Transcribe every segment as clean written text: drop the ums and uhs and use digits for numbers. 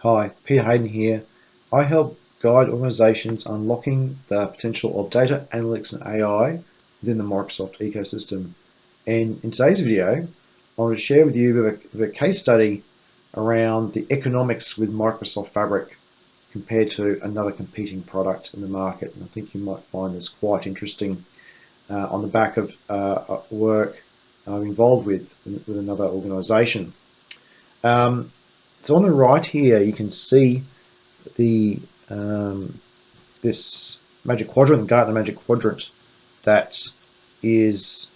Hi, Peter Hayden here. I help guide organizations unlocking the potential of data analytics and AI within the Microsoft ecosystem. And in today's video, I want to share with you a case study around the economics with Microsoft Fabric compared to another competing product in the market. And I think you might find this quite interesting on the back of work I'm involved with another organization. So on the right here, you can see the this Magic Quadrant, the Gartner Magic Quadrant, that is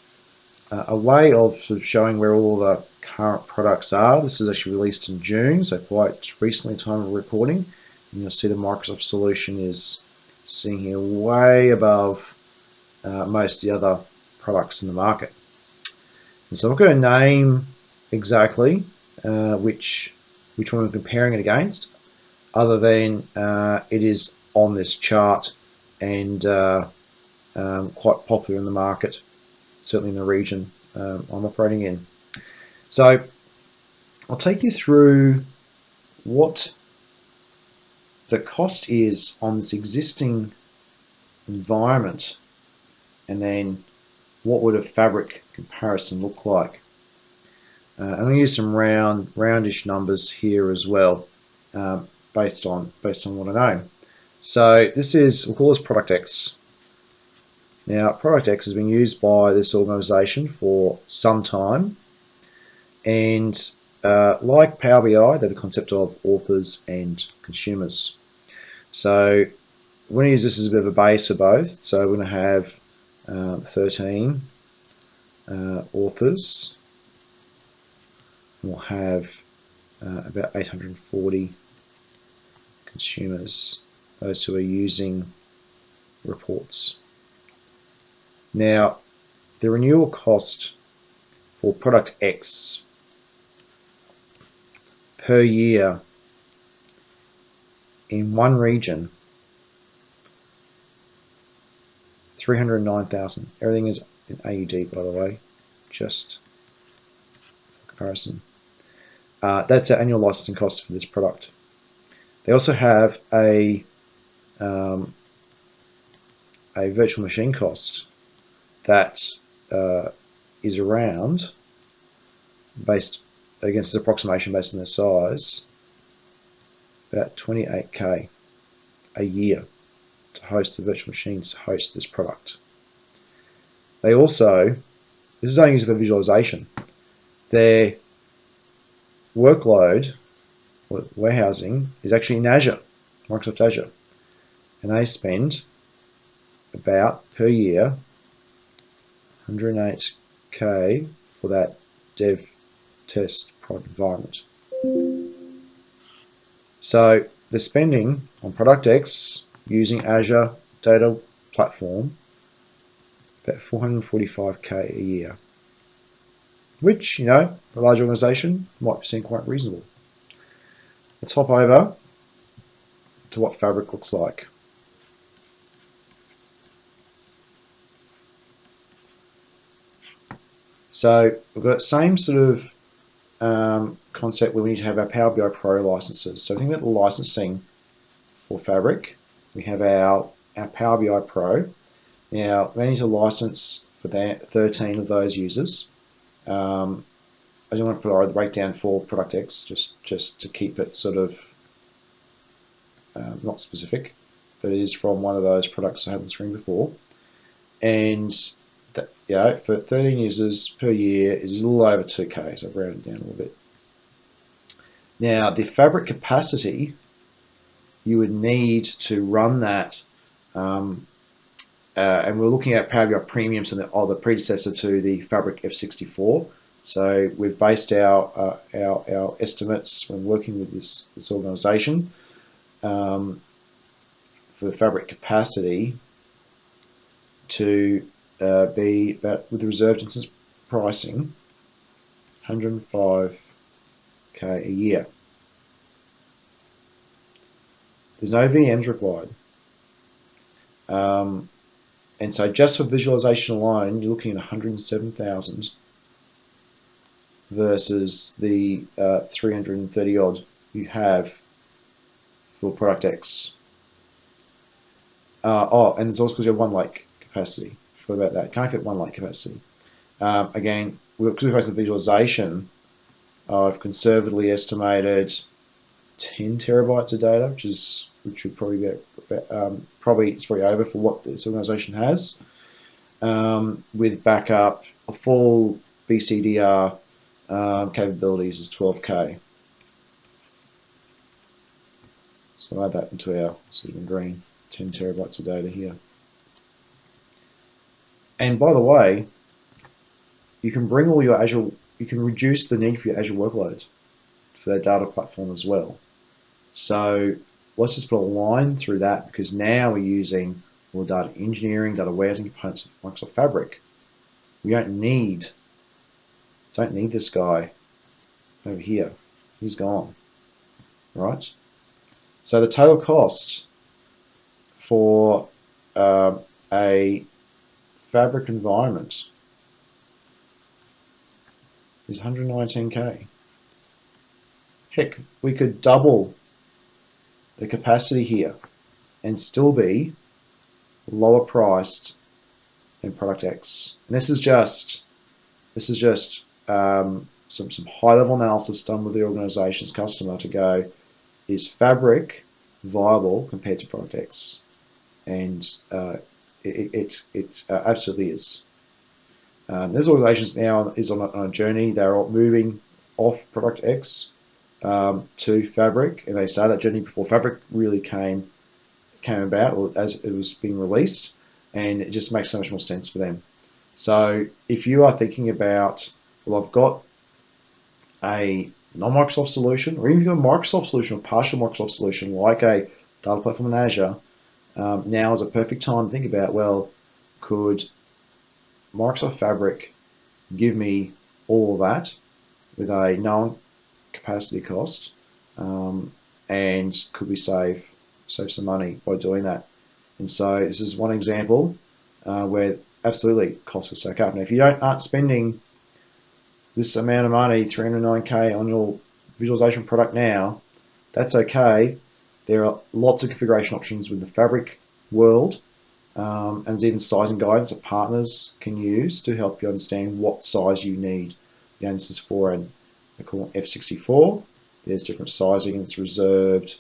a way of sort of showing where all the current products are. This is actually released in June, so quite recently, time of recording. And you'll see the Microsoft solution is sitting here way above most of the other products in the market. And so I'm not going to name exactly which one we're comparing it against, other than it is on this chart and quite popular in the market, certainly in the region I'm operating in. So I'll take you through what the cost is on this existing environment, and then what would a Fabric comparison look like. I'm going to use some roundish numbers here as well, based on what I know. So this is, we'll call this Product X. Now, Product X has been used by this organization for some time, and like Power BI, they're the concept of authors and consumers. So we're going to use this as a bit of a base for both. So we're going to have 13 authors. We'll have about 840 consumers, those who are using reports. Now, the renewal cost for Product X per year in one region, 309,000. Everything is in AUD, by the way, just for comparison. That's our annual licensing cost for this product. They also have a virtual machine cost that is around, based against the approximation based on their size, about 28k a year to host the virtual machines to host this product. They also, this is only used for visualization, their workload or warehousing is actually in Azure, Microsoft Azure, and they spend about per year 108k for that dev test prod environment. So they're spending on Product X using Azure Data Platform about 445k a year, which, you know, for a large organization might seem quite reasonable. Let's hop over to what Fabric looks like. So we've got the same sort of concept where we need to have our Power BI Pro licenses. So think about the licensing for Fabric. We have our Power BI Pro. Now we need to license for that 13 of those users. I don't want to provide the breakdown for Product X, just to keep it sort of not specific, but it is from one of those products I had on the screen before. And that, you know, for 13 users per year is a little over 2k, so I've rounded down a little bit. Now, the Fabric capacity, you would need to run that, and we're looking at Power BI Premium, so the predecessor to the Fabric F64. So we've based our estimates when working with this organization for the Fabric capacity to be about, with the reserved instance pricing, 105k a year. There's no VMs required. And so just for visualization alone, you're looking at 107,000 versus the 330 odd you have for product X. And it's also because you have one lake capacity. Forgot about that. Can't fit one lake capacity. Again, because we're facing visualization, I've conservatively estimated 10 terabytes of data, which would probably be probably it's very over for what this organization has. With backup, a full BCDR capabilities is 12K. So add that into our sort of green 10 terabytes of data here. And by the way, you can bring all your Azure, you can reduce the need for your Azure workload for that data platform as well. So let's just put a line through that, because now we're using all the data engineering, data warehousing components of Microsoft Fabric. We don't need this guy over here. He's gone, right? So the total cost for a Fabric environment is 119K. Heck, we could double the capacity here and still be lower priced than product X. And this is just some high level analysis done with the organization's customer to go, is Fabric viable compared to product X? And it absolutely is. This organization now is on a journey. They're moving off product X to Fabric, and they started that journey before Fabric really came about, or as it was being released, and it just makes so much more sense for them. So if you are thinking about, well, I've got a non-Microsoft solution, or even a Microsoft solution, or partial Microsoft solution, like a data platform in Azure, now is a perfect time to think about, well, could Microsoft Fabric give me all of that with a known capacity cost, and could we save some money by doing that? And so this is one example where absolutely costs will stack up. Now, if you aren't spending this amount of money, 309K, on your visualization product now, that's okay. There are lots of configuration options with the Fabric world, and there's even sizing guidance that partners can use to help you understand what size you need. Again, this is for an F64. There's different sizing, and it's reserved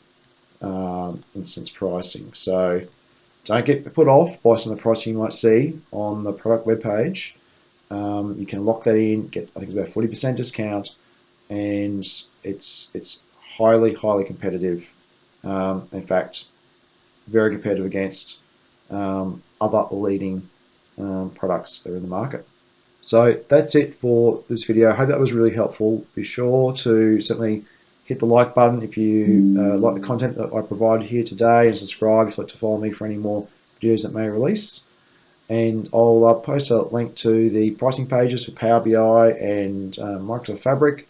instance pricing. So don't get put off by some of the pricing you might see on the product webpage. You can lock that in, get, I think it's about 40% discount, and it's highly competitive. In fact, very competitive against other leading products that are in the market. So that's it for this video. I hope that was really helpful. Be sure to certainly hit the like button if you like the content that I provided here today, and subscribe if you'd like to follow me for any more videos that may release. And I'll post a link to the pricing pages for Power BI and Microsoft Fabric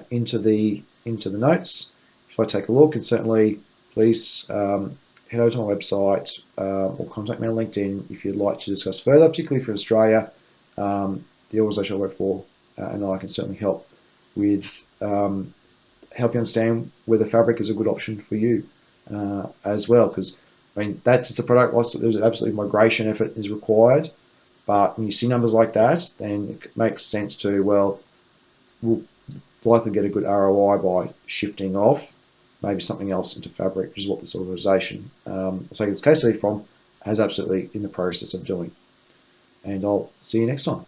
into the notes. If I take a look, and certainly please head over to my website or contact me on LinkedIn if you'd like to discuss further, particularly for Australia, the organisation I work for, and I can certainly help with help you understand whether Fabric is a good option for you as well. Because I mean, that's just a product. There's absolutely migration effort is required, but when you see numbers like that, then it makes sense to, well, we'll likely get a good ROI by shifting off maybe something else into Fabric, which is what this organization I'll take this case study from, has absolutely in the process of doing. And I'll see you next time.